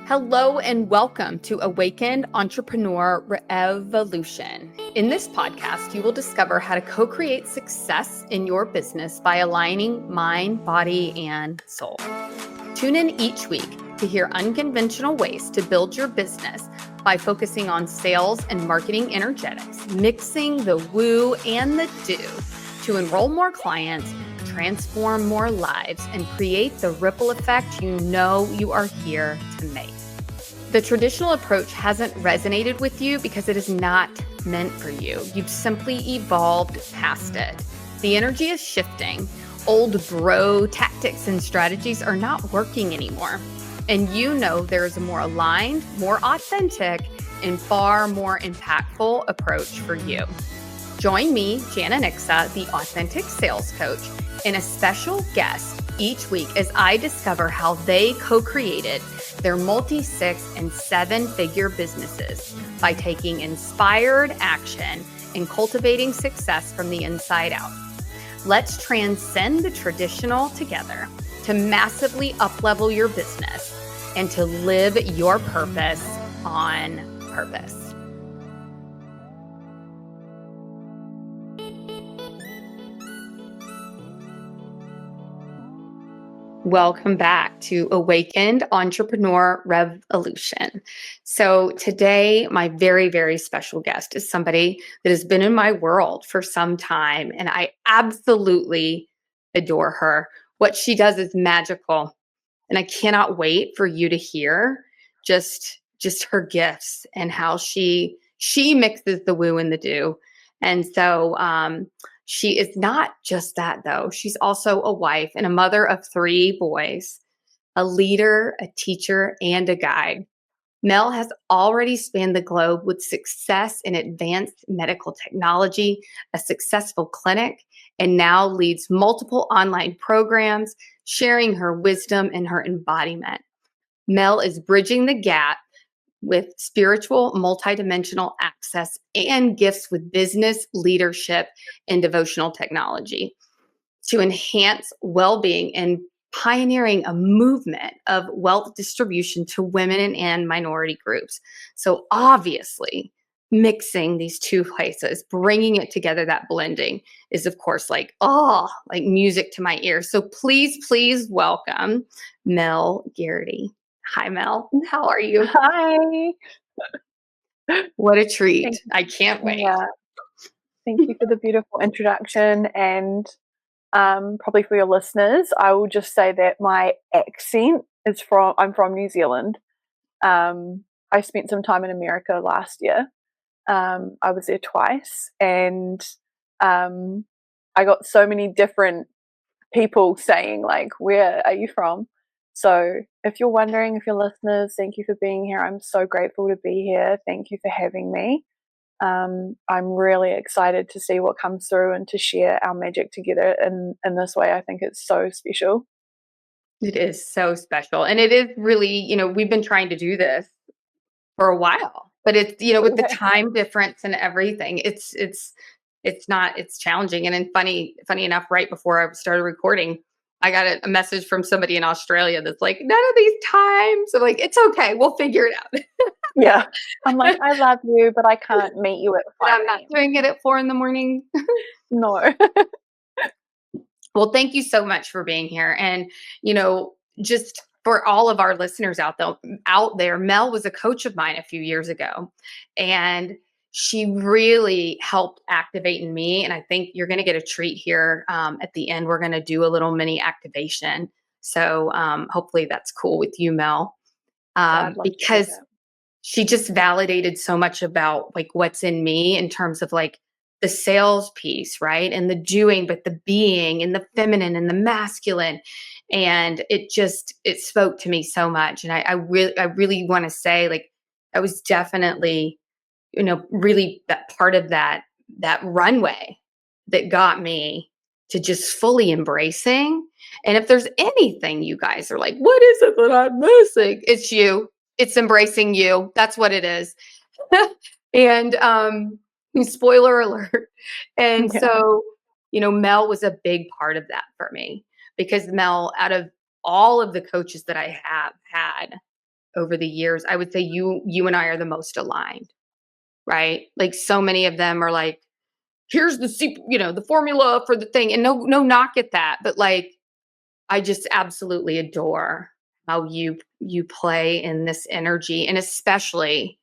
Hello and welcome to Awakened Entrepreneur Revolution. In this podcast, you will discover how to co-create success in your business by aligning mind, body, and soul. Tune in each week to hear unconventional ways to build your business by focusing on sales and marketing energetics, mixing the woo and the do to enroll more clients, transform more lives, and create the ripple effect you know you are here to make. The traditional approach hasn't resonated with you because it is not meant for you. You've simply evolved past it. The energy is shifting. Old bro tactics and strategies are not working anymore. And you know there is a more aligned, more authentic, and far more impactful approach for you. Join me, Jana Niksa, the Authentic Sales Coach, and a special guest each week as I discover how they co-created their multi-6 and 7-figure businesses by taking inspired action and cultivating success from the inside out. Let's transcend the traditional together to massively up-level your business and to live your purpose on purpose. Welcome back to Awakened Entrepreneur Revolution. So today, my very, very special guest is somebody that has been in my world for some time, and I absolutely adore her. What she does is magical, and I cannot wait for you to hear just her gifts and how she mixes the woo and the do. And so, she is not just that, though. She's also a wife and a mother of 3 boys, a leader, a teacher, and a guide. Mel has already spanned the globe with success in advanced medical technology, a successful clinic, and now leads multiple online programs, sharing her wisdom and her embodiment. Mel is bridging the gap with spiritual, multidimensional access and gifts with business, leadership, and devotional technology to enhance well-being and pioneering a movement of wealth distribution to women and minority groups. So obviously, mixing these two places, bringing it together, that blending is, of course, like music to my ears. So please welcome Mel Garrity. Hi, Mel. How are you? Hi. What a treat. I can't wait. Yeah. Thank you for the beautiful introduction. And probably for your listeners, I will just say that my accent is I'm from New Zealand. I spent some time in America last year. I was there twice, and I got so many different people saying, like, where are you from? So if you're wondering, if you're listeners, thank you for being here. I'm so grateful to be here. Thank you for having me. I'm really excited to see what comes through and to share our magic together in this way. I think it's so special. It is so special. And it is really, we've been trying to do this for a while, but it's, with the time difference and everything, it's challenging. And then funny enough, right before I started recording, I got a message from somebody in Australia that's like, none of these times. I'm like, it's okay. We'll figure it out. Yeah. I'm like, I love you, but I can't meet you at 5 I'm not doing it at 4 a.m. No. Well, thank you so much for being here. And, just for all of our listeners out there, Mel was a coach of mine a few years ago, and she really helped activate in me. And I think you're going to get a treat here. At the end, we're going to do a little mini activation. So hopefully that's cool with you, Mel, because she just validated so much about like what's in me in terms of like the sales piece, right? And the doing, but the being and the feminine and the masculine. And it spoke to me so much. And I really want to say, like, I was definitely, really that part of that runway that got me to just fully embracing. And if there's anything you guys are like, what is it that I'm missing? It's you. It's embracing you. That's what it is. And spoiler alert. And so, Mel was a big part of that for me, because Mel, out of all of the coaches that I have had, over the years, I would say you and I are the most aligned, right? Like so many of them are like, here's the formula for the thing. And no knock at that, but like I just absolutely adore how you play in this energy, and especially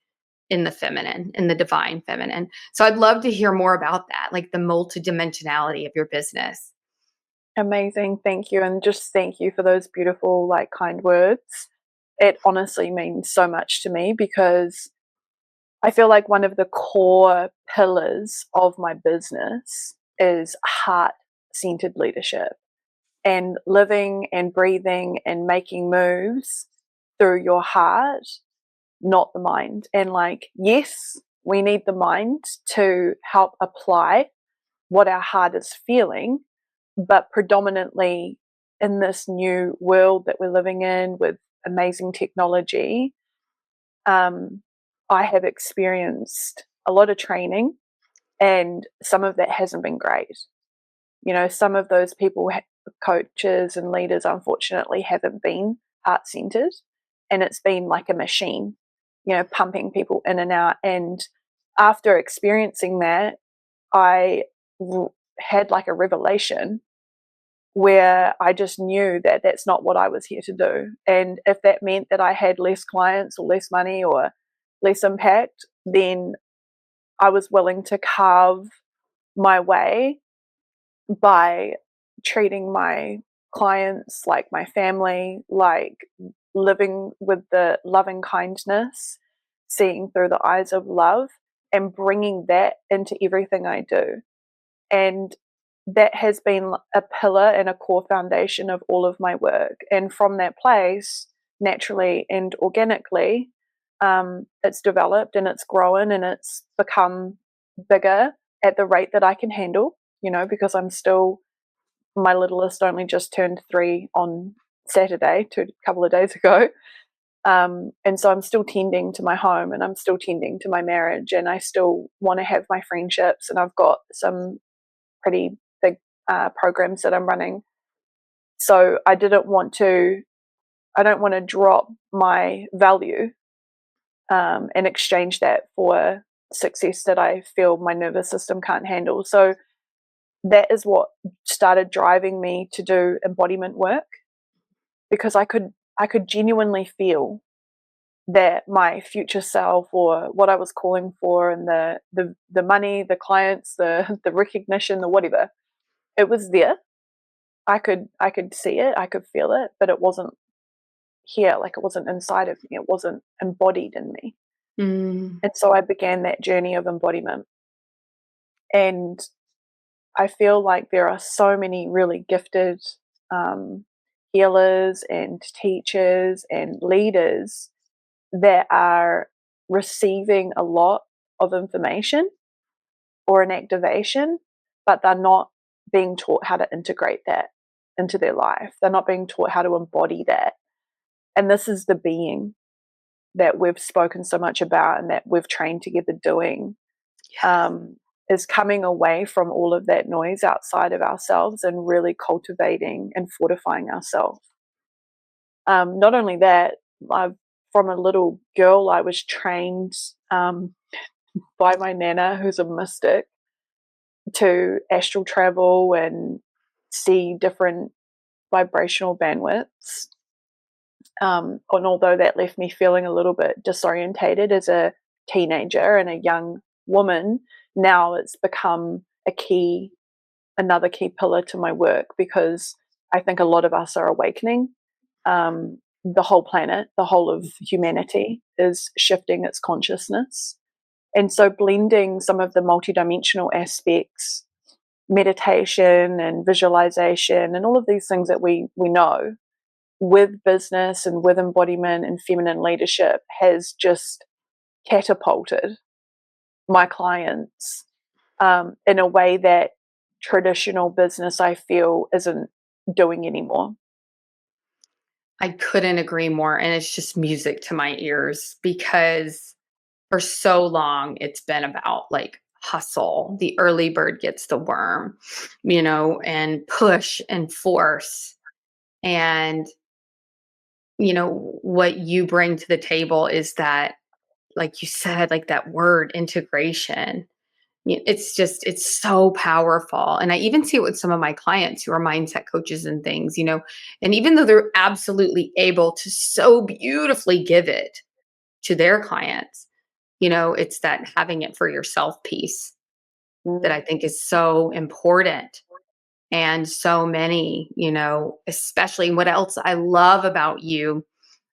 in the feminine, in the divine feminine. So I'd love to hear more about that, like the multidimensionality of your business. Amazing. Thank you. And just thank you for those beautiful, like, kind words. It honestly means so much to me because I feel like one of the core pillars of my business is heart centered leadership and living and breathing and making moves through your heart, not the mind. And like, yes, we need the mind to help apply what our heart is feeling, but predominantly in this new world that we're living in with amazing technology, I have experienced a lot of training, and some of that hasn't been great. You know, some of those people, coaches and leaders, unfortunately, haven't been heart centered, and it's been like a machine, pumping people in and out. And after experiencing that, I had like a revelation where I just knew that that's not what I was here to do. And if that meant that I had less clients or less money or less impact, then I was willing to carve my way by treating my clients like my family, like living with the loving kindness, seeing through the eyes of love, and bringing that into everything I do. And that has been a pillar and a core foundation of all of my work. And from that place, naturally and organically, it's developed and it's grown and it's become bigger at the rate that I can handle, because my littlest only just turned 3 on Saturday, a couple of days ago. And so I'm still tending to my home and I'm still tending to my marriage, and I still want to have my friendships, and I've got some pretty big programs that I'm running. So I don't want to drop my value and exchange that for success that I feel my nervous system can't handle. So that is what started driving me to do embodiment work, because I could genuinely feel that my future self, or what I was calling for, and the money, the clients, the recognition, the whatever, it was there. I could see it, I could feel it, but it wasn't here, like it wasn't inside of me, it wasn't embodied in me. Mm. And so I began that journey of embodiment. And I feel like there are so many really gifted um, healers and teachers and leaders that are receiving a lot of information or an activation, but they're not being taught how to integrate that into their life. They're not being taught how to embody that. And this is the being that we've spoken so much about and that we've trained together doing, is coming away from all of that noise outside of ourselves and really cultivating and fortifying ourselves. Not only that, from a little girl, I was trained by my nana, who's a mystic, to astral travel and see different vibrational bandwidths. And although that left me feeling a little bit disorientated as a teenager and a young woman, now it's become another key pillar to my work, because I think a lot of us are awakening. The whole planet, the whole of humanity is shifting its consciousness. And so blending some of the multidimensional aspects, meditation and visualization and all of these things that we know, with business and with embodiment and feminine leadership, has just catapulted my clients in a way that traditional business, I feel, isn't doing anymore. I couldn't agree more. And it's just music to my ears, because for so long it's been about like hustle. The early bird gets the worm, and push and force. And what you bring to the table is that, like you said, like that word integration. It's so powerful. And I even see it with some of my clients who are mindset coaches and things, and even though they're absolutely able to so beautifully give it to their clients, it's that having it for yourself piece that I Mm. think is so important. And so many, especially what else I love about you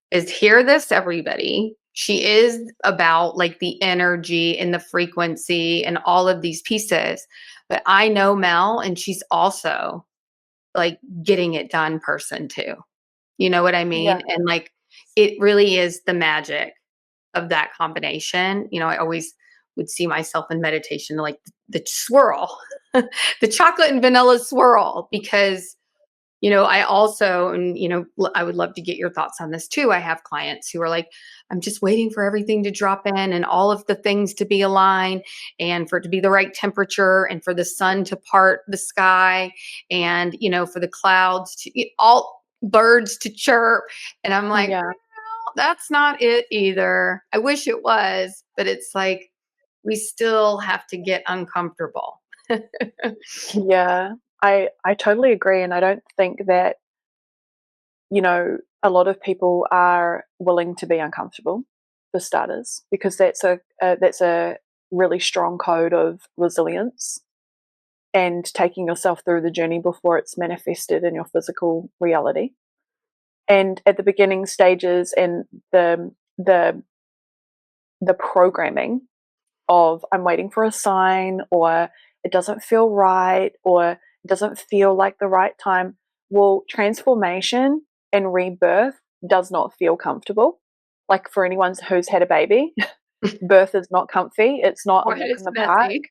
is, hear this, everybody. She is about like the energy and the frequency and all of these pieces. But I know Mel, and she's also like getting it done person too. You know what I Yeah. mean? And like, it really is the magic of that combination. I always would see myself in meditation, like the swirl, the chocolate and vanilla swirl, because I also, and, I would love to get your thoughts on this too. I have clients who are like, I'm just waiting for everything to drop in and all of the things to be aligned and for it to be the right temperature and for the sun to part the sky and, for the clouds to all birds to chirp. And I'm like, Yeah. well, that's not it either. I wish it was, but it's like, we still have to get uncomfortable. Yeah. I totally agree, and I don't think that, a lot of people are willing to be uncomfortable, for starters, because that's a really strong code of resilience and taking yourself through the journey before it's manifested in your physical reality. And at the beginning stages and the the programming of I'm waiting for a sign, or it doesn't feel right, or it doesn't feel like the right time. Well, transformation and rebirth does not feel comfortable. Like, for anyone who's had a baby, birth is not comfy. It's not a Or walk in it's the park. messy.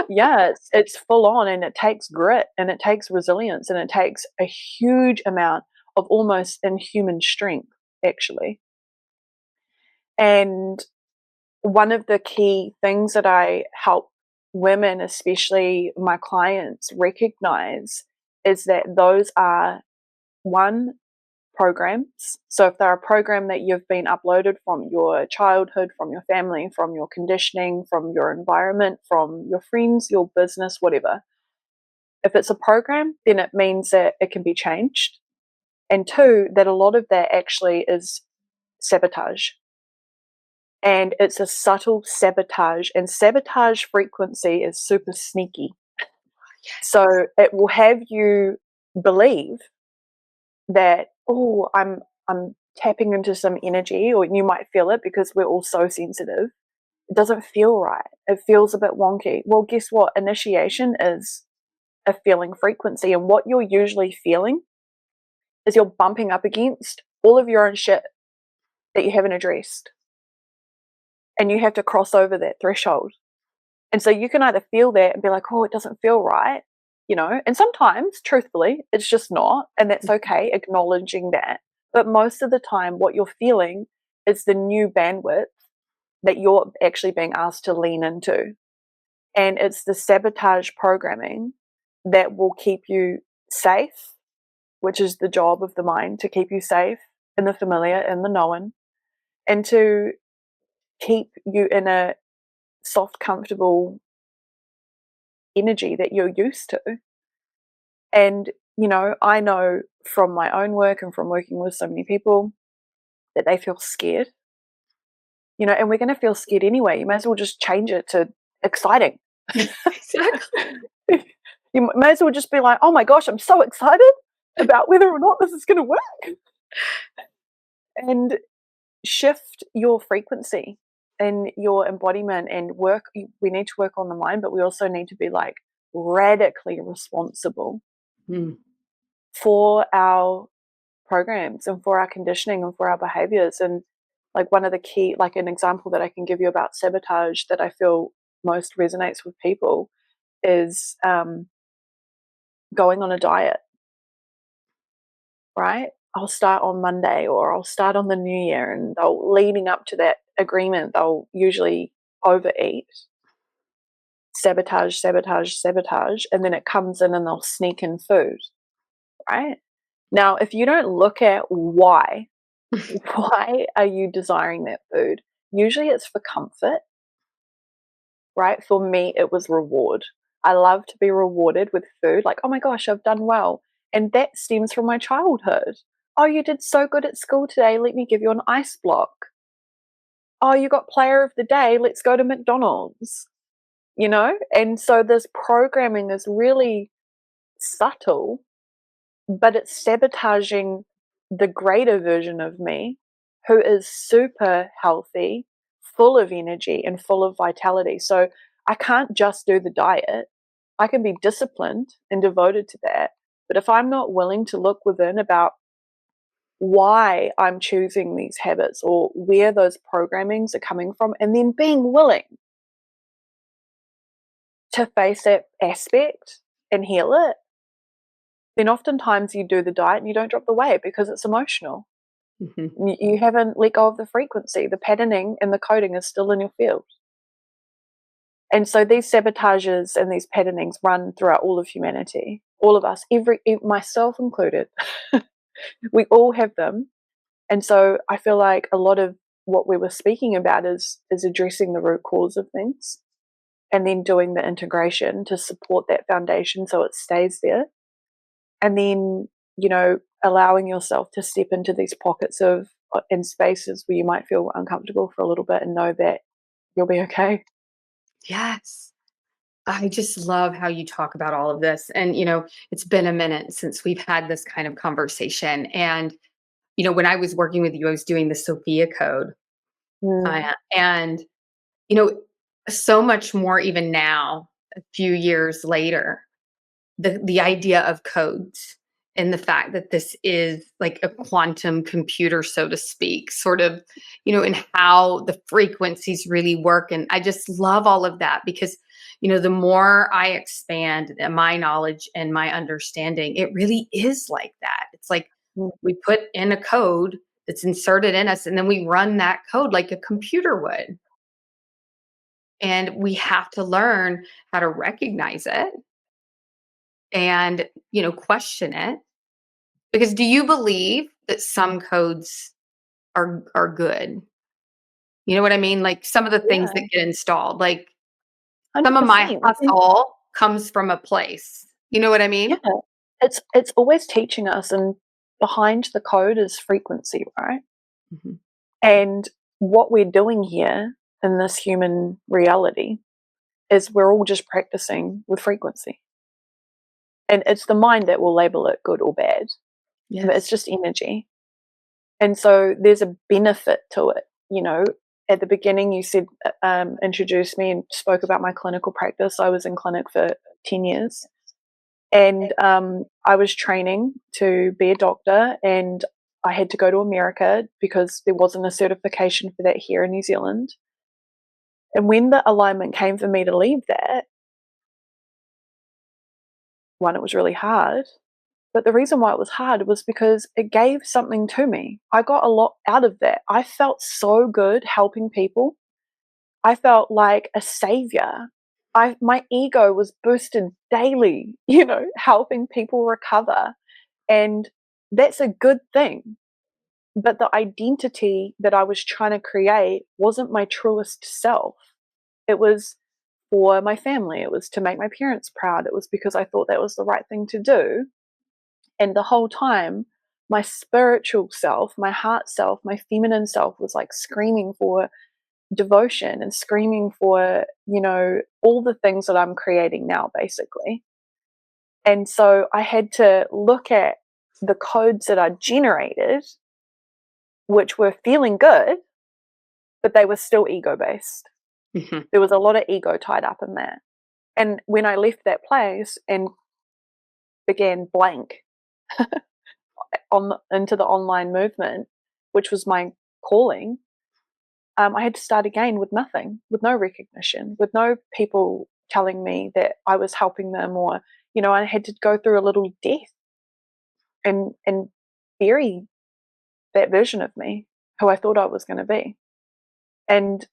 Yeah, it's full on, and it takes grit, and it takes resilience, and it takes a huge amount of almost inhuman strength, actually. And one of the key things that I help women, especially my clients, recognize is that those are, one, programs. So if they're a program that you've been uploaded from your childhood, from your family, from your conditioning, from your environment, from your friends, your business, whatever, if it's a program, then it means that it can be changed. And two, that a lot of that actually is sabotage. And it's a subtle sabotage, and sabotage frequency is super sneaky. So it will have you believe that, oh, I'm tapping into some energy, or you might feel it because we're all so sensitive. It doesn't feel right. It feels a bit wonky. Well, guess what? Initiation is a feeling frequency, and what you're usually feeling is you're bumping up against all of your own shit that you haven't addressed, and you have to cross over that threshold. And so you can either feel that and be like, oh, it doesn't feel right, and sometimes, truthfully, it's just not. And that's okay, acknowledging that. But most of the time, what you're feeling is the new bandwidth that you're actually being asked to lean into. And it's the sabotage programming that will keep you safe, which is the job of the mind, to keep you safe in the familiar, in the known, and to keep you in a soft, comfortable energy that you're used to. And, I know from my own work and from working with so many people that they feel scared, and we're going to feel scared anyway. You may as well just change it to exciting. Exactly. You may as well just be like, oh my gosh, I'm so excited about whether or not this is going to work. And shift your frequency and your embodiment and work. We need to work on the mind, but we also need to be like radically responsible Mm. for our programs and for our conditioning and for our behaviors. And like one of the key, like an example that I can give you about sabotage that I feel most resonates with people is going on a diet, right? I'll start on Monday, or I'll start on the new year, and they'll, leading up to that agreement, they'll usually overeat, sabotage, sabotage, sabotage, and then it comes in and they'll sneak in food, right? Now, if you don't look at why, Why are you desiring that food? Usually it's for comfort, right? For me, it was reward. I love to be rewarded with food, like, oh my gosh, I've done well. And that stems from my childhood. Oh, you did so good at school today. Let me give you an ice block. Oh, you got player of the day. Let's go to McDonald's, you know? And so this programming is really subtle, but it's sabotaging the greater version of me who is super healthy, full of energy, and full of vitality. So I can't just do the diet. I can be disciplined and devoted to that. But if I'm not willing to look within about why I'm choosing these habits or where those programmings are coming from, and then being willing to face that aspect and heal it, then oftentimes you do the diet and you don't drop the weight because it's emotional. Mhm. You haven't let go of the frequency. The patterning and the coding is still in your field. And so these sabotages and these patternings run throughout all of humanity, all of us, myself included. We all have them. And so I feel like a lot of what we were speaking about is addressing the root cause of things and then doing the integration to support that foundation so it stays there. And then, allowing yourself to step into these pockets of in spaces where you might feel uncomfortable for a little bit and know that you'll be okay. Yes. I just love how you talk about all of this. And, it's been a minute since we've had this kind of conversation. And, when I was working with you, I was doing the Sophia code. Mm, And, you know, so much more even now, a few years later, the idea of codes and the fact that this is like a quantum computer, so to speak, sort of, and how the frequencies really work. And I just love all of that because, the more I expand my knowledge and my understanding, it really is like that. It's like mm, we put in a code that's inserted in us and then we run that code like a computer would. And we have to learn how to recognize it and, question it. Because do you believe that some codes are good? You know what I mean? Like some of the things yeah, that get installed, like some of my 100%. I think, hustle comes from a place. You know what I yeah, mean? it's always teaching us, and behind the code is frequency, right? Mhm. And what we're doing here in this human reality is we're all just practicing with frequency. And it's the mind that will label it good or bad, but it's Yes. just energy. And so there's a benefit to it. At the beginning, you said, introduced me and spoke about my clinical practice. I was in clinic for 10 years. And I was training to be a doctor, and I had to go to America because there wasn't a certification for that here in New Zealand. And when the alignment came for me to leave that, one, it was really hard. But the reason why it was hard was because it gave something to me. I got a lot out of that. I felt so good helping people. I felt like a savior. My ego was boosted daily, helping people recover. And that's a good thing. But the identity that I was trying to create wasn't my truest self. It was for my family. It was to make my parents proud. It was because I thought that was the right thing to do. And the whole time, my spiritual self, my heart self, my feminine self was like screaming for devotion and screaming for, all the things that I'm creating now, basically. And so I had to look at the codes that I generated, which were feeling good, but they were still ego based. Mhm. There was a lot of ego tied up in that. And when I left that place and began blank into the online movement, which was my calling, I had to start again with nothing, with no recognition, with no people telling me that I was helping them, or I had to go through a little death and bury that version of me who I thought I was going to be. And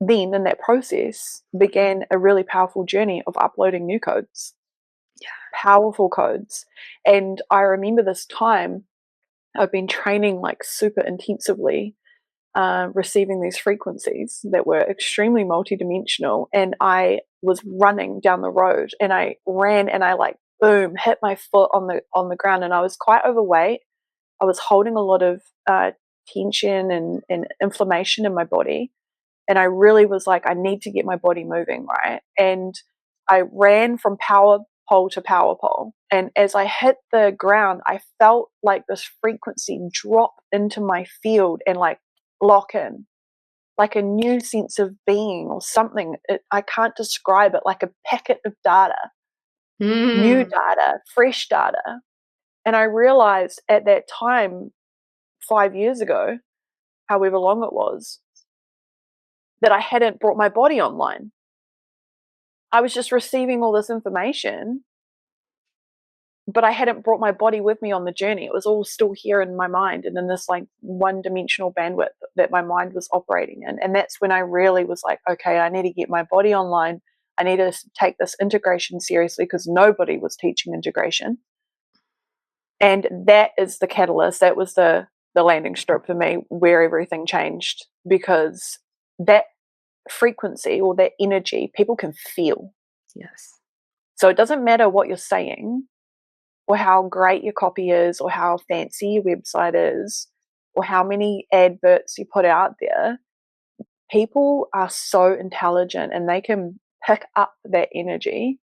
then in that process began a really powerful journey of uploading new codes, Yeah. powerful codes. And I remember this time I've been training like super intensively, receiving these frequencies that were extremely multidimensional. And I was running down the road, and I ran, and I like boom hit my foot on the ground, and I was quite overweight. I was holding a lot of tension and inflammation in my body, and I really was like, I need to get my body moving, right? And I ran from power pole to power pole. And as I hit the ground, I felt like this frequency drop into my field and like lock in, like a new sense of being or something. I can't describe it, like a packet of data, new Mm. data, fresh data. And I realized at that time, 5 years ago, however long it was, that I hadn't brought my body online. I was just receiving all this information, but I hadn't brought my body with me on the journey. It was all still here in my mind and in this like one-dimensional bandwidth that my mind was operating in. And that's when I really was like, okay, I need to get my body online. I need to take this integration seriously, because nobody was teaching integration. And that is the catalyst. That was the landing strip for me, where everything changed, because that frequency or that energy people can feel. Yes. So it doesn't matter what you're saying, or how great your copy is, or how fancy your website is, or how many adverts you put out there. People are so intelligent, and they can pick up that energy.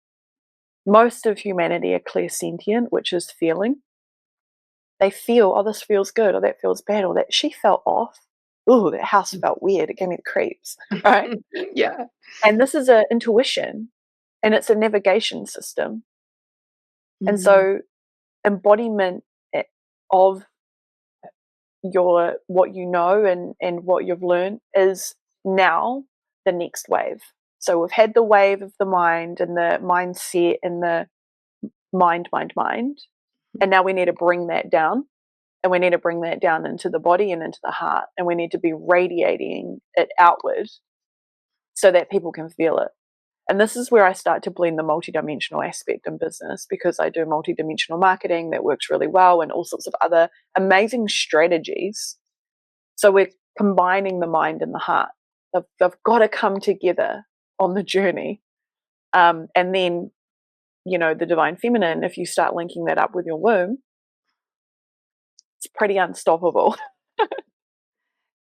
Most of humanity are clairsentient, which is feeling. They feel, oh, this feels good, or that feels bad, or that she felt off. Ooh, that house felt weird. It gave me the creeps, right? Yeah. And this is an intuition, and it's a navigation system. And Mhm. so embodiment of your what you know and what you've learned is now the next wave. So we've had the wave of the mind and the mindset and the mind, and now we need to bring that down, and we need to bring that down into the body and into the heart, and we need to be radiating it outward so that people can feel it. And this is where I start to blend the multidimensional aspect in business, because I do multidimensional marketing that works really well, and all sorts of other amazing strategies. So we're combining the mind and the heart. They've got to come together on the journey. And then, the divine feminine, if you start linking that up with your womb, it's pretty unstoppable.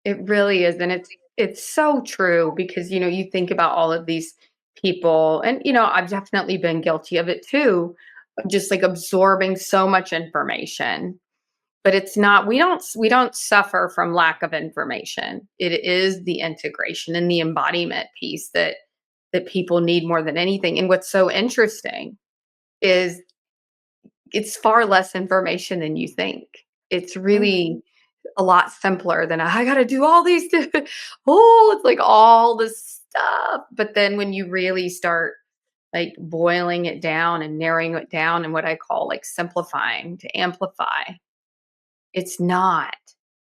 It really is. And it's so true, because, you think about all of these people, and, I've definitely been guilty of it too, of just like absorbing so much information. But it's not, we don't suffer from lack of information. It is the integration and the embodiment piece that people need more than anything. And what's so interesting is it's far less information than you think. It's Mm, really a lot simpler than I got to do all these. Oh, it's like all this stuff. But then when you really start like boiling it down and narrowing it down, and what I call like simplifying to amplify, it's not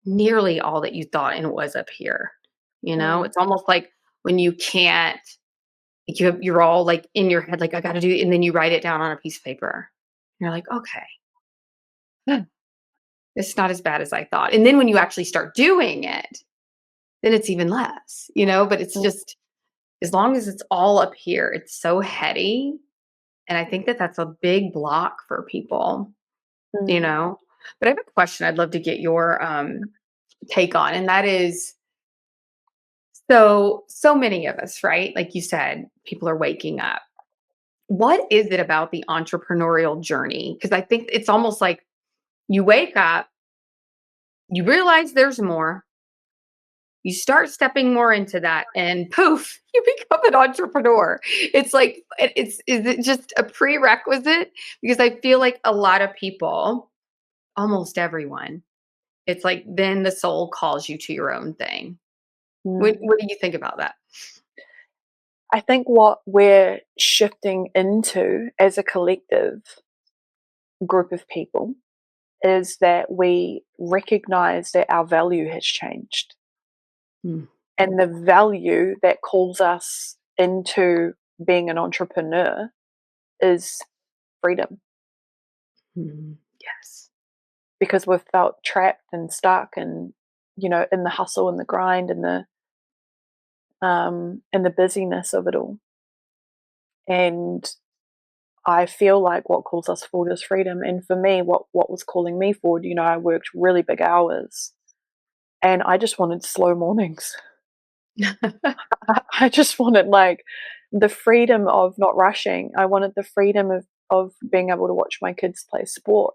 nearly all that you thought and it was up here. mm, It's almost like when you can't, you're all like in your head, like I got to do it, and then you write it down on a piece of paper. You're like, okay, huh, it's not as bad as I thought. And then when you actually start doing it, then it's even less, but it's mm, just, as long as it's all up here, it's so heady. And I think that that's a big block for people, you mm, know. But I have a question I'd love to get your take on, and that is, so many of us, right? Like you said, people are waking up. What is it about the entrepreneurial journey? Because I think it's almost like you wake up, you realize there's more, you start stepping more into that, and poof, you become an entrepreneur. It's like, is it just a prerequisite? Because I feel like a lot of people, almost everyone, it's like then the soul calls you to your own thing. What, mm. what do you think about that? I think what we're shifting into as a collective group of people is that we recognize that our value has changed. Hmm. And the value that calls us into being an entrepreneur is freedom. Mhm. Yes. because we've felt trapped and stuck and, in the hustle and the grind and the busyness of it all. And I feel like what calls us forward is freedom. And for me, what was calling me forward, I worked really big hours and I just wanted slow mornings. I just wanted like the freedom of not rushing. I wanted the freedom of being able to watch my kids play sport.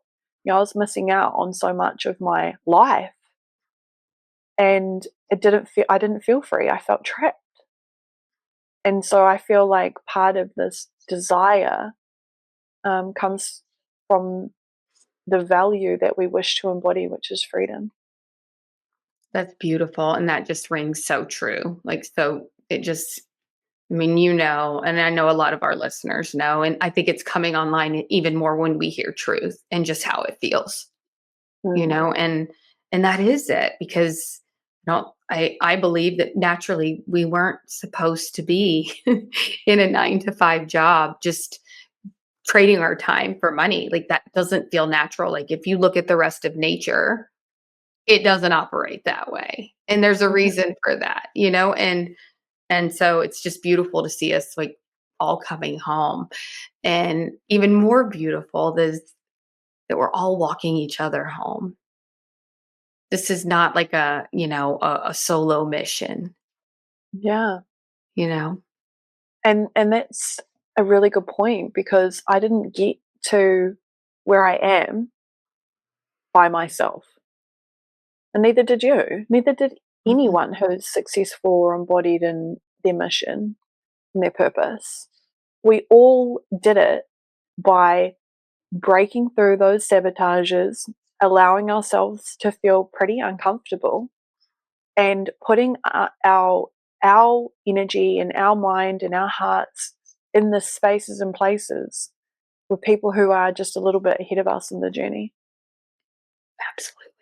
I was missing out on so much of my life, and I didn't feel free. I felt trapped. And so I feel like part of this desire comes from the value that we wish to embody, which is freedom. That's beautiful. And that just rings so true. Like, so it just, I mean, and I know a lot of our listeners know, and I think it's coming online even more when we hear truth and just how it feels, Mm. and that is it because, I believe that naturally we weren't supposed to be in a 9 to 5 job, just trading our time for money. Like that doesn't feel natural. Like if you look at the rest of nature, it doesn't operate that way. And there's a Mhm. reason for that, and so it's just beautiful to see us like all coming home. And even more beautiful is that we're all walking each other home. This is not like a solo mission, Yeah. you know? And that's a really good point because I didn't get to where I am by myself. And neither did you. Neither did Mhm. anyone who's successful or embodied in their mission and their purpose. We all did it by breaking through those sabotages, allowing ourselves to feel pretty uncomfortable, and putting our energy and our mind and our hearts in the spaces and places with people who are just a little bit ahead of us in the journey. Absolutely.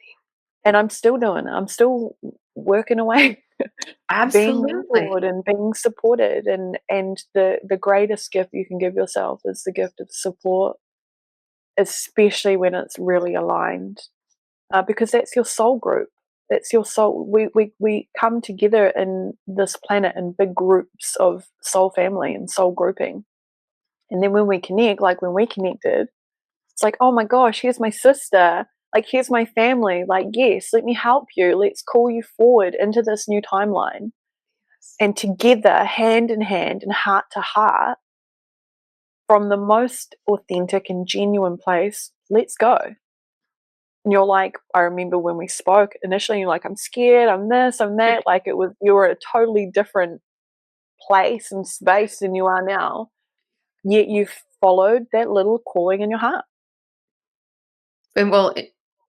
And I'm still doing it. I'm still working away, being Absolutely. mentored and being supported. And the greatest gift you can give yourself is the gift of support, especially when it's really aligned, because that's your soul group. That's your soul. We come together in this planet in big groups of soul family and soul grouping. And then when we connect, like when we connected, it's like, oh my gosh, here's my sister. Like, here's my family. Like, yes, let me help you. Let's call you forward into this new timeline. And together, hand in hand and heart to heart, from the most authentic and genuine place, let's go. And you're like, I remember when we spoke initially, you're like, I'm scared, I'm this, I'm that. Like, you were a totally different place and space than you are now. Yet you followed that little calling in your heart. And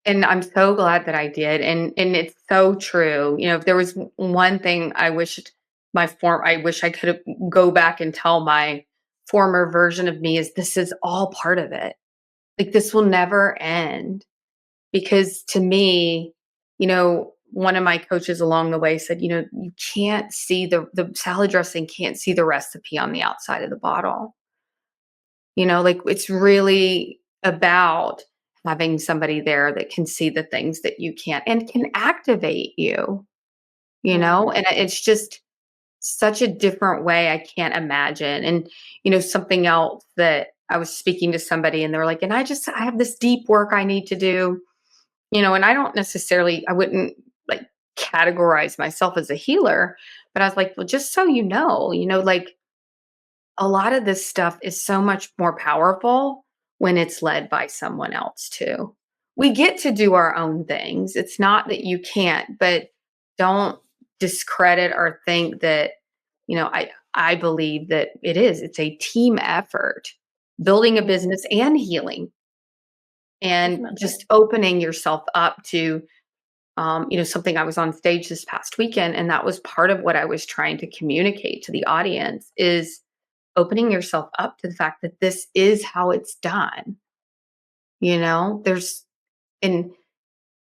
and I'm so glad that I did. And it's so true. If there was one thing I wish I could go back and tell my former version of me is this is all part of it. Like this will never end. Because to me, one of my coaches along the way said, you can't see the salad dressing can't see the recipe on the outside of the bottle. Like it's really about having somebody there that can see the things that you can't and can activate you, Mm. and it's just such a different way I can't imagine. And, something else that I was speaking to somebody and they were like, and I have this deep work I need to do, and I wouldn't like categorize myself as a healer, but I was like, well, just so like a lot of this stuff is so much more powerful when it's led by someone else too. We get to do our own things. It's not that you can't, but don't discredit or think that, I believe that it's a team effort, building a Mm. business and healing and Definitely. just opening yourself up to something. I was on stage this past weekend, and that was part of what I was trying to communicate to the audience is opening yourself up to the fact that this is how it's done. There's, and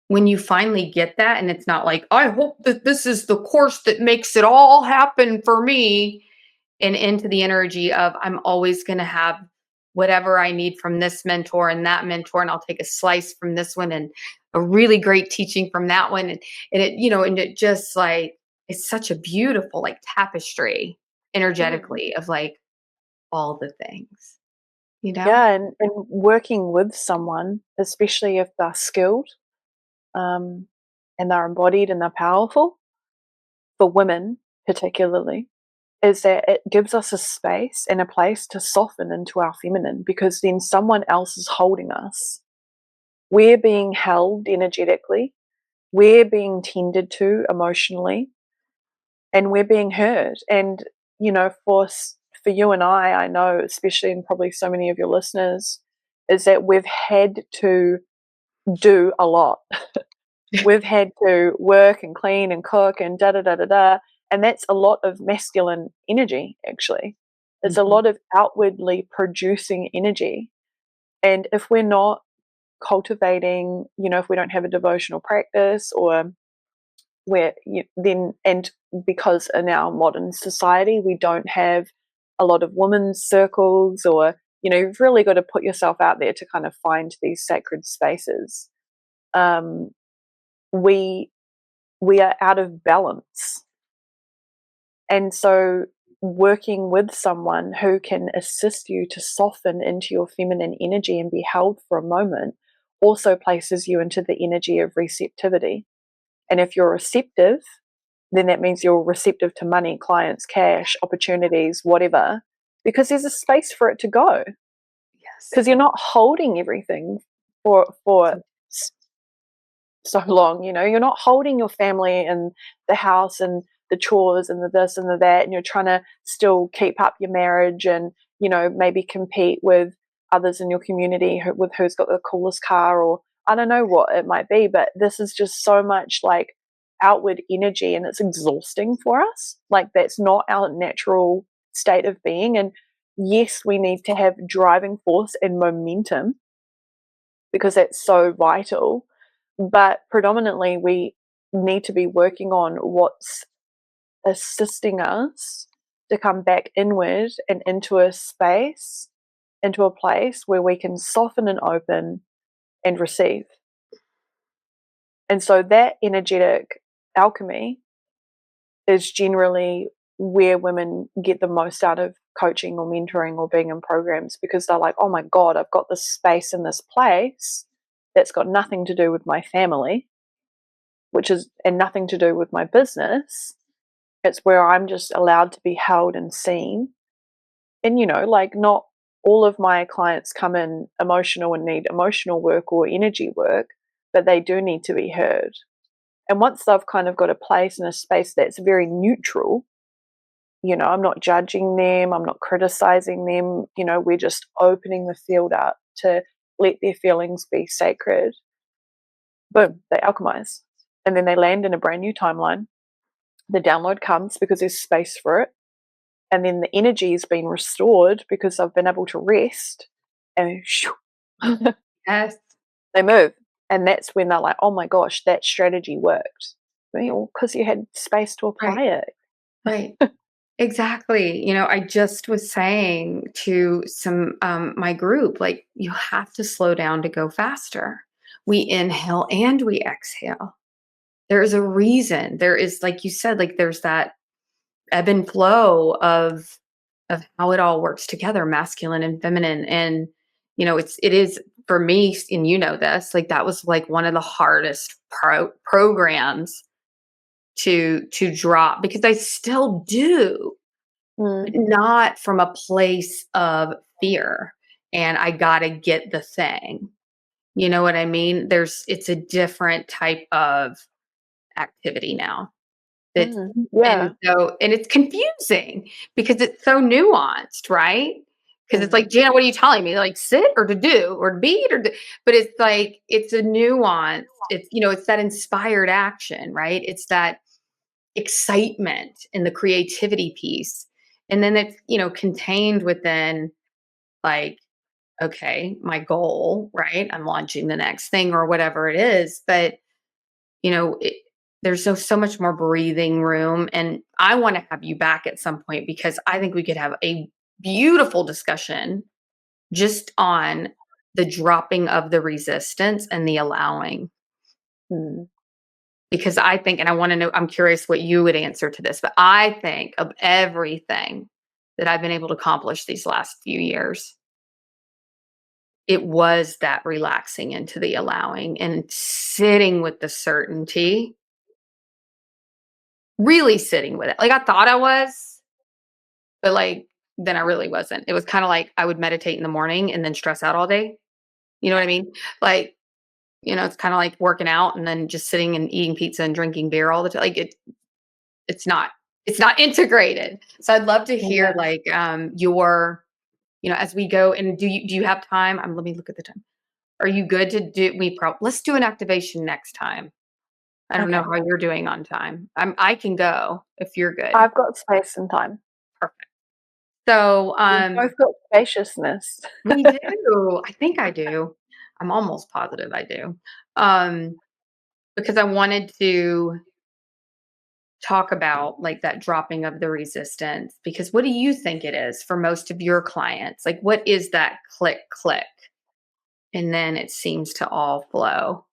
when you finally get that, and it's not like, I hope that this is the course that makes it all happen for me, and into the energy of, I'm always going to have whatever I need from this mentor and that mentor, and I'll take a slice from this one and a really great teaching from that one. And it, and it just like, it's such a beautiful like tapestry energetically of like all the things, you know? Yeah, and working with someone, especially if they're skilled, and they're embodied and they're powerful, for women particularly, is that it gives us a space and a place to soften into our feminine, because then someone else is holding us. We're being held energetically, we're being tended to emotionally, and we're being heard. And, for you and I know, especially, and probably so many of your listeners, is that we've had to do a lot. We've had to work and clean and cook and da da da da da. And that's a lot of masculine energy, actually. It's a Mhm. lot of outwardly producing energy. And if we're not cultivating, if we don't have a devotional practice, or then, and because in our modern society we don't have a lot of women's circles, or you've really got to put yourself out there to kind of find these sacred spaces. Um, we we are out of balance. And so working with someone who can assist you to soften into your feminine energy and be held for a moment also places you into the energy of receptivity. And if you're receptive, then that means you're receptive to money, clients, cash, opportunities, whatever, because there's a space for it to go. Yes. Because you're not holding everything for so long. You're not holding your family and the house and the chores and the this and the that, and you're trying to still keep up your marriage and maybe compete with others in your community with who's got the coolest car, or I don't know what it might be. But this is just so much like outward energy, and it's exhausting for us. Like, that's not our natural state of being. And yes, we need to have driving force and momentum, because that's so vital. But predominantly, we need to be working on what's assisting us to come back inward and into a space, into a place where we can soften and open and receive. And so that energetic alchemy is generally where women get the most out of coaching or mentoring or being in programs, because they're like, oh my God, I've got this space in this place that's got nothing to do with my family, and nothing to do with my business. It's where I'm just allowed to be held and seen. And, like, not all of my clients come in emotional and need emotional work or energy work, but they do need to be heard. And once they've kind of got a place and a space that's very neutral, I'm not judging them, I'm not criticizing them, we're just opening the field up to let their feelings be sacred. Boom, they alchemize. And then they land in a brand new timeline. The download comes because there's space for it. And then the energy has been restored because I've been able to rest, and Yes. they move. And that's when they're like, oh my gosh, that strategy worked. Well, because you had space to Right. apply it. Right. Exactly. I just was saying to some my group, like, you have to slow down to go faster. We inhale and we exhale. There is a reason. There is, like you said, like there's that ebb and flow of how it all works together, masculine and feminine. And it is for me, and this, like that was like one of the hardest programs to drop, because I still do, but Mm. not from a place of fear. And I got to get the thing. You know what I mean? It's a different type of activity now. That Yeah. and it's confusing because it's so nuanced, right? Because it's like, Mm. Jana, what are you telling me? Like, sit or to do or to be or to, but it's like, it's a nuance. It's that inspired action, right? It's that excitement and the creativity piece. And then it's, contained within, like, okay, my goal, right? I'm launching the next thing or whatever it is. But, it, there's so much more breathing room. And I want to have you back at some point, because I think we could have a beautiful discussion just on the dropping of the resistance and the allowing. Mm. Because I think, and I want to know, I'm curious what you would answer to this, but I think of everything that I've been able to accomplish these last few years, it was that relaxing into the allowing and sitting with the certainty, really sitting with it. Like I thought I was, but like then I really wasn't. It was kind of like I would meditate in the morning and then stress out all day. You know what I mean? Like, it's kind of like working out and then just sitting and eating pizza and drinking beer all the time. Like it's not it's not integrated. So I'd love to hear Yeah. like your, as we go, and do you have time? Let me look at the time. Are you good to do let's do an activation next time. I don't know Okay. how you're doing on time. I can go if you're good. I've got space and time. Perfect. So We've both got spaciousness. we do. I think I do. I'm almost positive I do. Because I wanted to talk about like that dropping of the resistance, because what do you think it is for most of your clients? Like what is that click and then it seems to all flow?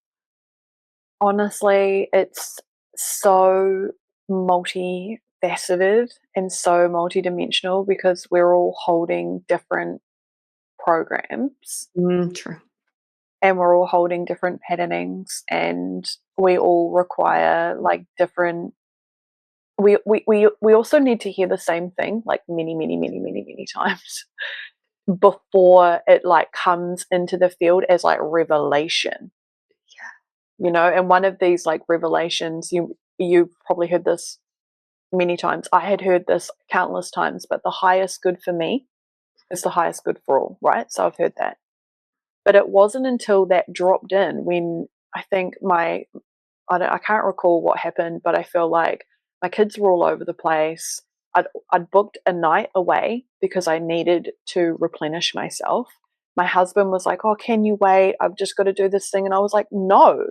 Honestly, it's so multifaceted and so multidimensional because we're all holding different programs True. and we're all holding different patternings, and we all require like different we also need to hear the same thing like many times before it like comes into the field as like revelation. And one of these like revelations, you probably heard this many times. I had heard this countless times, but the highest good for me is the highest good for all, right? So I've heard that. But it wasn't until that dropped in when I think I can't recall what happened, but I feel like my kids were all over the place. I'd booked a night away because I needed to replenish myself. My husband was like, "Oh, can you wait? I've just got to do this thing." And I was like, "No,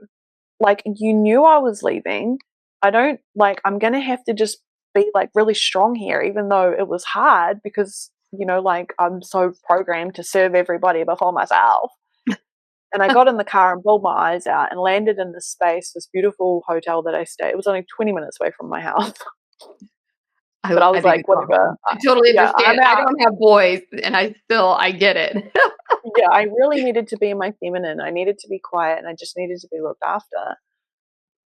like you knew I was leaving. I don't like, I'm going to have to just be like really strong here, even though it was hard because, like I'm so programmed to serve everybody before myself." And I got in the car and bawled my eyes out and landed in this space, this beautiful hotel that I stayed. It was only 20 minutes away from my house. But I I was think like, it's whatever. awesome. I totally Yeah, understand. I'm I out. don't have boys and I get it. Yeah, I really needed to be in my feminine. I needed to be quiet and I just needed to be looked after.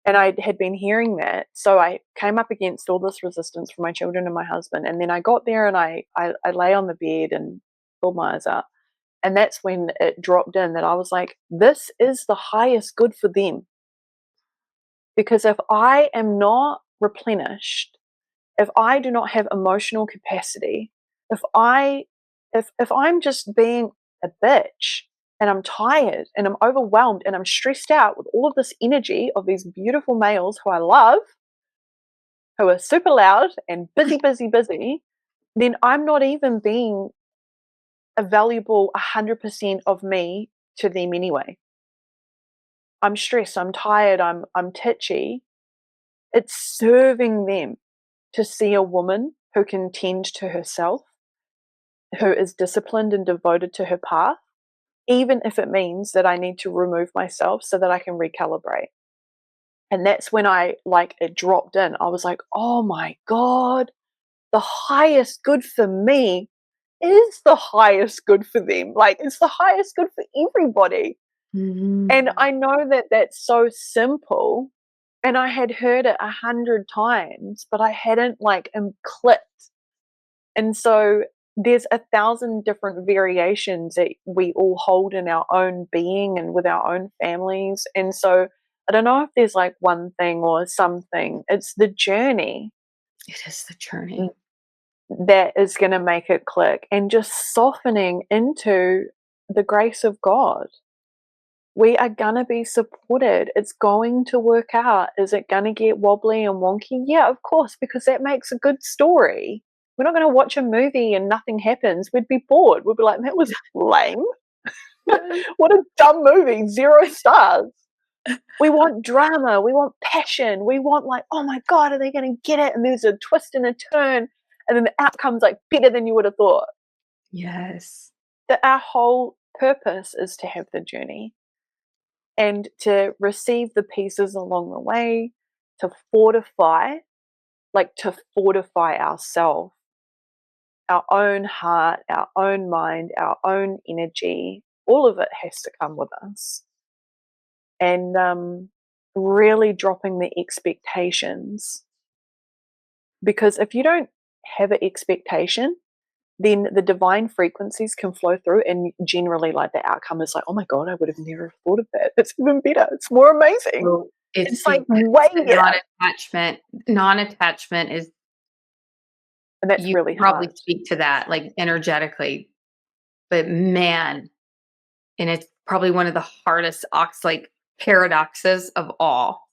And I had been hearing that. So I came up against all this resistance from my children and my husband. And then I got there and I lay on the bed and pulled my eyes out. And that's when it dropped in that I was like, this is the highest good for them. Because if I am not replenished, if I do not have emotional capacity, if I'm just being a bitch and I'm tired and I'm overwhelmed and I'm stressed out with all of this energy of these beautiful males who I love, who are super loud and busy, then I'm not even being a valuable 100% of me to them anyway. I'm stressed, I'm tired, I'm titchy. It's serving them to see a woman who can tend to herself, who is disciplined and devoted to her path, even if it means that I need to remove myself so that I can recalibrate. And that's when it dropped in. I was like, oh my God, the highest good for me is the highest good for them. Like, it's the highest good for everybody. And I know that that's so simple. And I had heard it 100 times, but I hadn't clicked. And so there's 1,000 different variations that we all hold in our own being and with our own families. And so I don't know if there's like one thing or something. It's the journey It is the journey. that is going to make it click, and just softening into the grace of God. We are going to be supported. It's going to work out. Is it going to get wobbly and wonky? Yeah, of course, because that makes a good story. We're not going to watch a movie and nothing happens. We'd be bored. We'd be like, that was lame. What a dumb movie. 0 stars. We want drama. We want passion. We want oh my God, are they going to get it? And there's a twist and a turn. And then the outcome's better than you would have thought. Yes. that our whole purpose is to have the journey and to receive the pieces along the way, to fortify, to fortify ourselves, our own heart, our own mind, our own energy. All of it has to come with us. And really dropping the expectations. Because if you don't have an expectation, then the divine frequencies can flow through, and generally, like, the outcome is like, oh my God, I would have never thought of that. It's even better. It's more amazing. So It's like way the better. non-attachment. Non-attachment is, And that's you really probably hard. speak to that, like, energetically, but man, and it's probably one of the hardest like, paradoxes of all.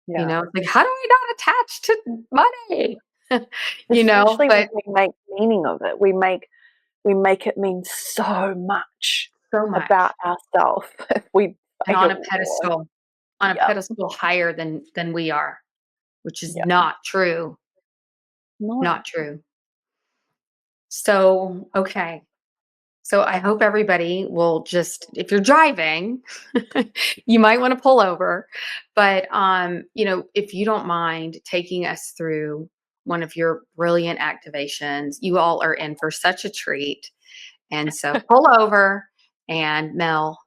You Yeah. know, like, how do I not attach to money? You know, Especially when but we make meaning of it. We make it mean so much so much, about ourselves if we and on a fail, or pedestal, yeah, higher than we are, which is yeah. not true, No. not true. So, okay. So I hope everybody will just, if you're driving, you might want to pull over, but if you don't mind taking us through one of your brilliant activations, you all are in for such a treat. And so pull over, and Mel,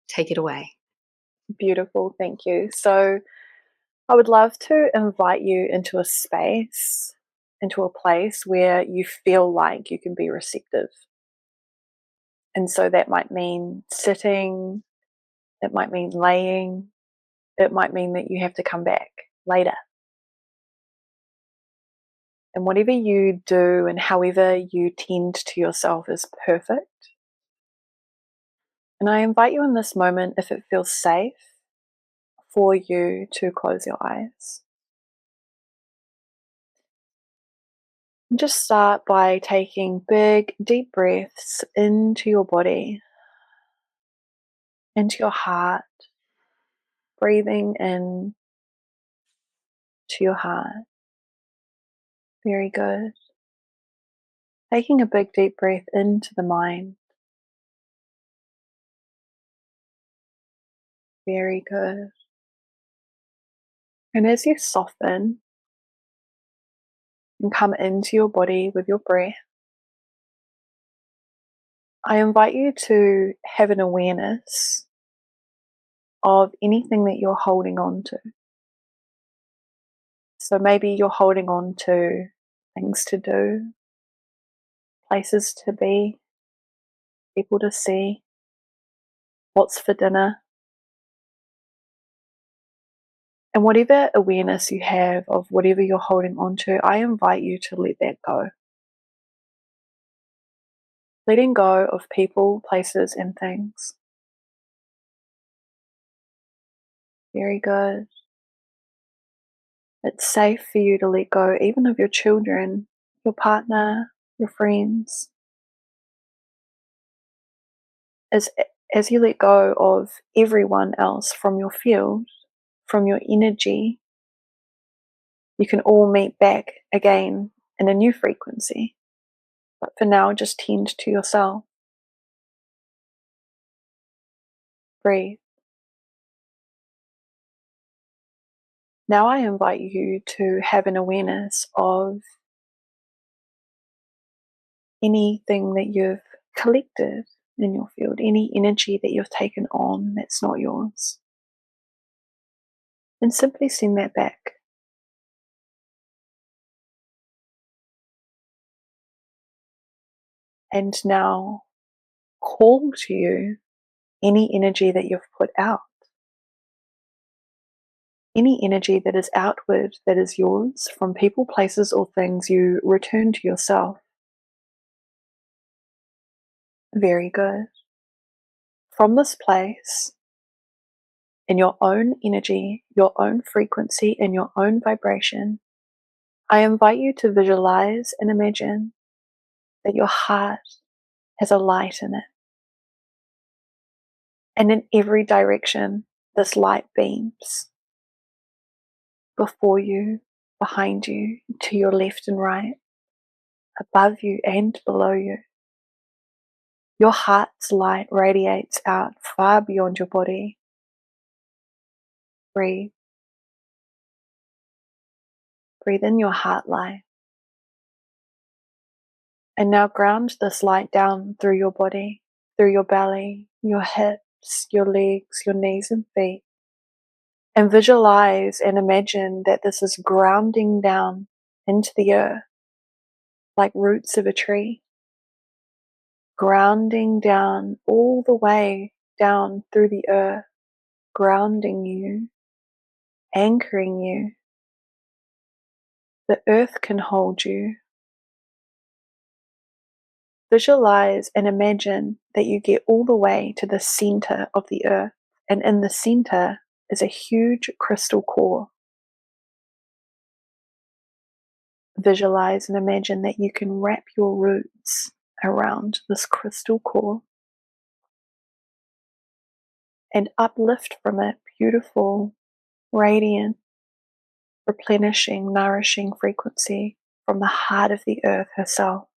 take it away. Beautiful, thank you. So I would love to invite you into a space, into a place where you feel like you can be receptive. And so that might mean sitting, it might mean laying, it might mean that you have to come back later. And whatever you do and however you tend to yourself is perfect. And I invite you in this moment, if it feels safe, for you to close your eyes. And just start by taking big, deep breaths into your body, into your heart, breathing in to your heart. Very good. Taking a big, deep breath into the mind. Very good. And as you soften and come into your body with your breath, I invite you to have an awareness of anything that you're holding on to. So maybe you're holding on to things to do, places to be, people to see, what's for dinner. And whatever awareness you have of whatever you're holding on to, I invite you to let that go. Letting go of people, places, and things. Very good. It's safe for you to let go even of your children, your partner, your friends. As you let go of everyone else from your field, from your energy, you can all meet back again in a new frequency. But for now, just tend to yourself. Breathe. Now I invite you to have an awareness of anything that you've collected in your field, any energy that you've taken on that's not yours. And simply send that back. And now call to you any energy that you've put out. Any energy that is outward, that is yours, from people, places, or things, you return to yourself. Very good. From this place, in your own energy, your own frequency, and your own vibration, I invite you to visualize and imagine that your heart has a light in it. And in every direction, this light beams. Before you, behind you, to your left and right, above you and below you. Your heart's light radiates out far beyond your body. Breathe. Breathe in your heart light. And now ground this light down through your body, through your belly, your hips, your legs, your knees and feet. And visualize and imagine that this is grounding down into the earth like roots of a tree. Grounding down all the way down through the earth, grounding you, anchoring you. The earth can hold you. Visualize and imagine that you get all the way to the center of the earth, and in the center is a huge crystal core. Visualize and imagine that you can wrap your roots around this crystal core and uplift from it beautiful, radiant, replenishing, nourishing frequency from the heart of the earth herself.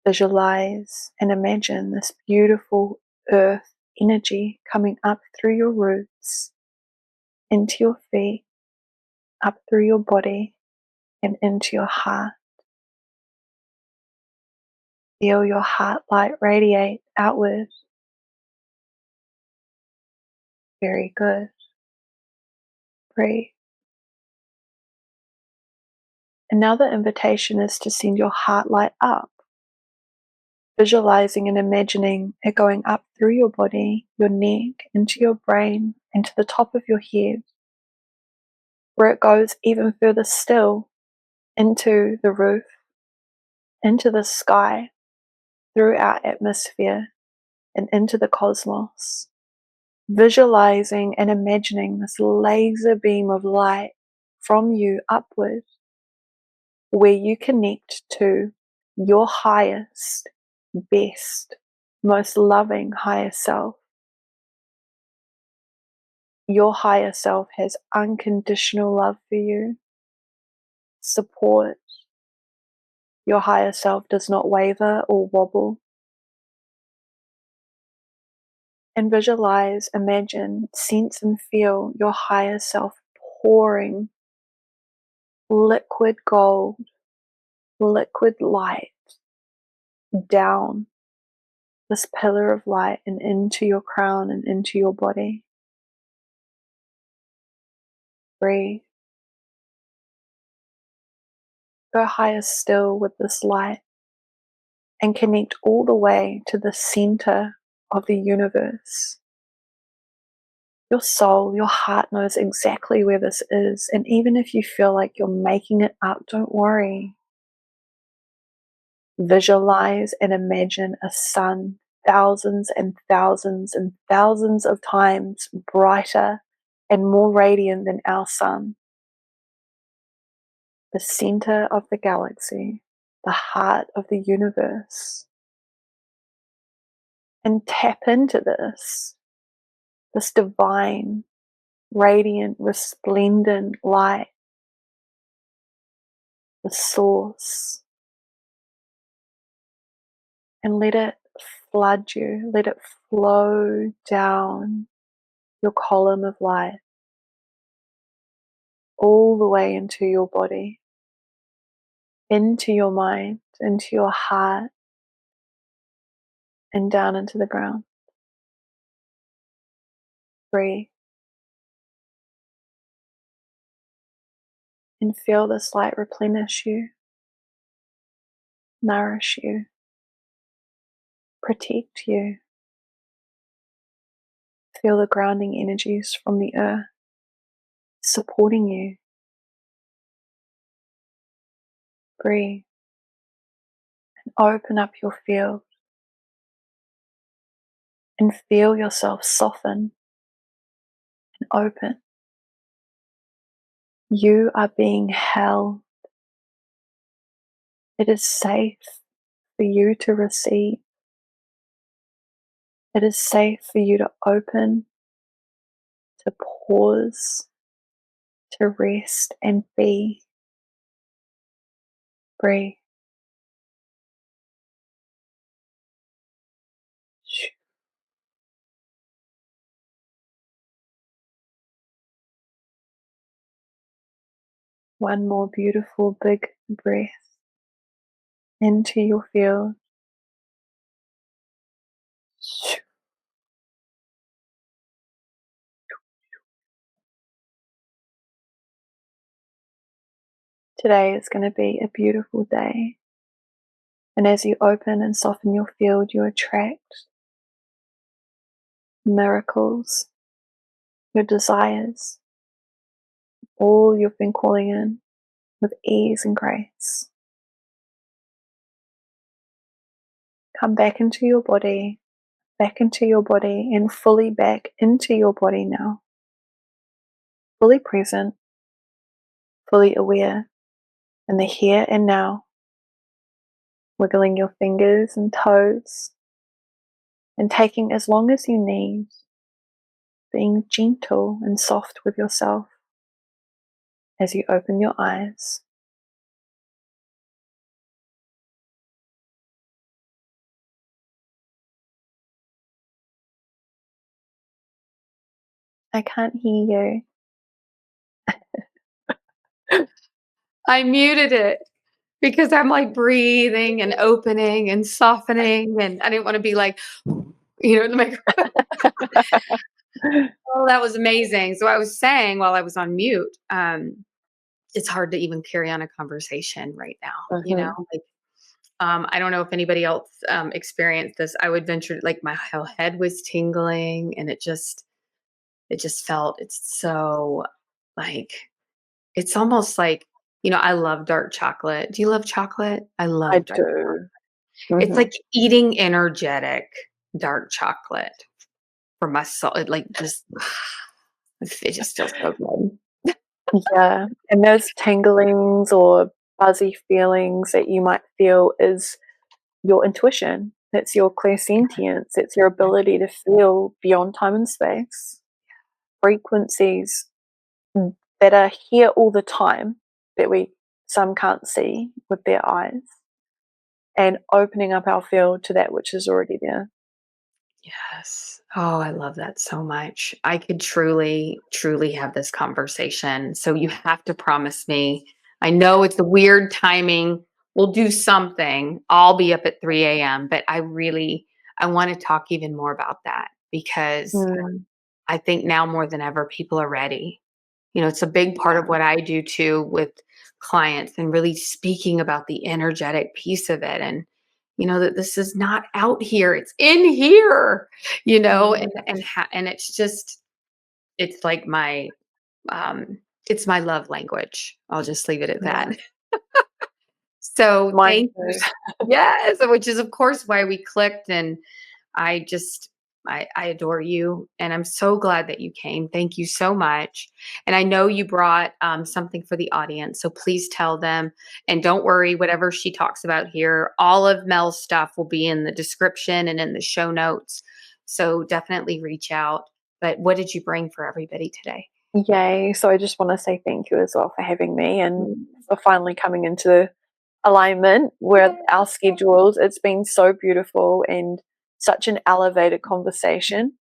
Visualize and imagine this beautiful earth energy coming up through your roots, into your feet, up through your body, and into your heart. Feel your heart light radiate outward. Very good. Breathe. And now the invitation is to send your heart light up, visualizing and imagining it going up through your body, your neck, into your brain, and to the top of your head, where it goes even further still into the roof, into the sky, through our atmosphere, and into the cosmos. Visualizing and imagining this laser beam of light from you upward, where you connect to your highest, best, most loving higher self. Your higher self has unconditional love for you, support. Your higher self does not waver or wobble. And visualize, imagine, sense and feel your higher self pouring liquid gold, liquid light down this pillar of light and into your crown and into your body. Breathe. Go higher still with this light and connect all the way to the center of the universe. Your soul, your heart knows exactly where this is, and even if you feel like you're making it up, don't worry. Visualize and imagine a sun thousands and thousands and thousands of times brighter and more radiant than our sun. The center of the galaxy, the heart of the universe. And tap into this divine, radiant, resplendent light, the source. And let it flood you, let it flow down your column of light, all the way into your body, into your mind, into your heart, and down into the ground. Breathe. And feel this light replenish you, nourish you, protect you. Feel the grounding energies from the earth supporting you. Breathe. And open up your field and feel yourself soften and open. You are being held. It is safe for you to receive. It is safe for you to open, to pause, to rest and be. Breathe. One more beautiful big breath into your field. Today is going to be a beautiful day. And as you open and soften your field, you attract miracles, your desires, all you've been calling in with ease and grace. Come back into your body, and fully back into your body now. Fully present, fully aware in the here and now. Wiggling your fingers and toes and taking as long as you need, being gentle and soft with yourself as you open your eyes. I can't hear you. I muted it because I'm like breathing and opening and softening, and I didn't want to be like, to make. Oh, that was amazing. So I was saying while I was on mute, it's hard to even carry on a conversation right now. Like, I don't know if anybody else experienced this. I would venture like my whole head was tingling, and it just felt it's so like it's almost like I love dark chocolate. Do you love chocolate? I I love dark. do. It's like eating energetic dark chocolate for my soul. It like just it just feels so good. Yeah, and those tinglings or fuzzy feelings that you might feel is your intuition. It's your clairsentience. It's your ability to feel beyond time and space. Frequencies that are here all the time that some can't see with their eyes, and opening up our field to that which is already there. Yes. Oh, I love that so much. I could truly, truly have this conversation. So you have to promise me. I know it's a weird timing. We'll do something. I'll be up at 3 a.m., but I want to talk even more about that because Mm, I think now more than ever, people are ready. It's a big part of what I do too with clients and really speaking about the energetic piece of it. And, that this is not out here, it's in here, mm, and it's like it's my love language. I'll just leave it at yeah, that. So mine thank you. too. Yes, which is of course why we clicked. And I just I adore you, and I'm so glad that you came. Thank you so much. And I know you brought something for the audience, so please tell them. And don't worry, whatever she talks about here, all of Mel's stuff will be in the description and in the show notes. So definitely reach out. But what did you bring for everybody today? Yay. So I just want to say thank you as well for having me and Mm. for finally coming into alignment with our schedules. It's been so beautiful and such an elevated conversation.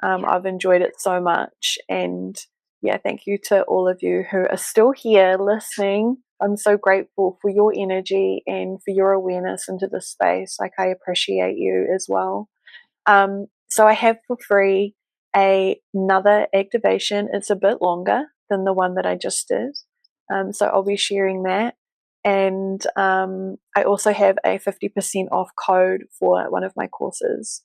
I've enjoyed it so much. And yeah, thank you to all of you who are still here listening. I'm so grateful for your energy and for your awareness into this space. Like, I appreciate you as well. So I have for free another activation. It's a bit longer than the one that I just did. So I'll be sharing that. And I also have a 50% off code for one of my courses.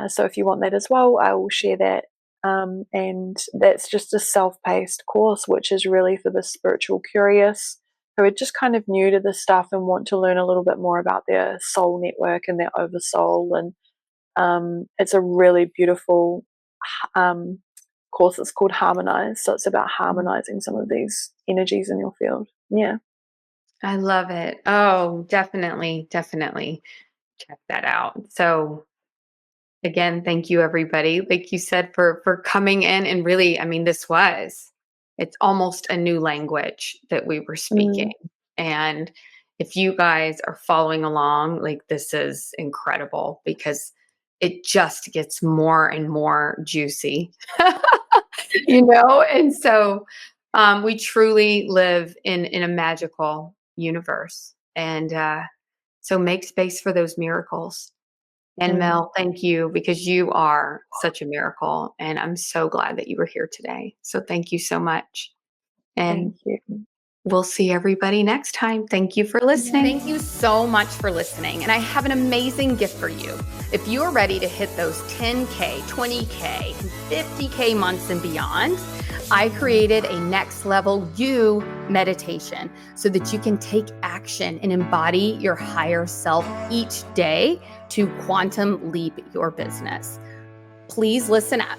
So if you want that as well, I will share that. And that's just a self-paced course, which is really for the spiritual curious who are just kind of new to this stuff and want to learn a little bit more about their soul network and their oversoul. And it's a really beautiful um, course. It's called Harmonize. So it's about harmonizing some of these energies in your field. Yeah. I love it. Oh, definitely, definitely check that out. So again, thank you everybody. Like you said, for coming in and really, I mean, it's almost a new language that we were speaking. Mm, And if you guys are following along, like this is incredible because it just gets more and more juicy. And so We truly live in a magical universe. And so make space for those miracles. And Mm, Mel, thank you because you are such a miracle. And I'm so glad that you were here today. So thank you so much. And thank you. we'll see everybody next time. Thank you for listening. Thank you so much for listening. And I have an amazing gift for you. If you're ready to hit those 10K, 20K, 50K months and beyond, I created a next level you meditation so that you can take action and embody your higher self each day to quantum leap your business. Please listen up,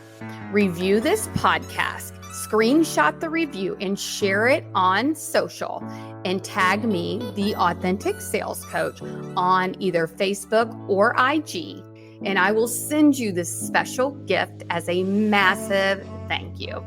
review this podcast, screenshot the review and share it on social and tag me, the Authentic Sales Coach, on either Facebook or IG. And I will send you this special gift as a massive thank you.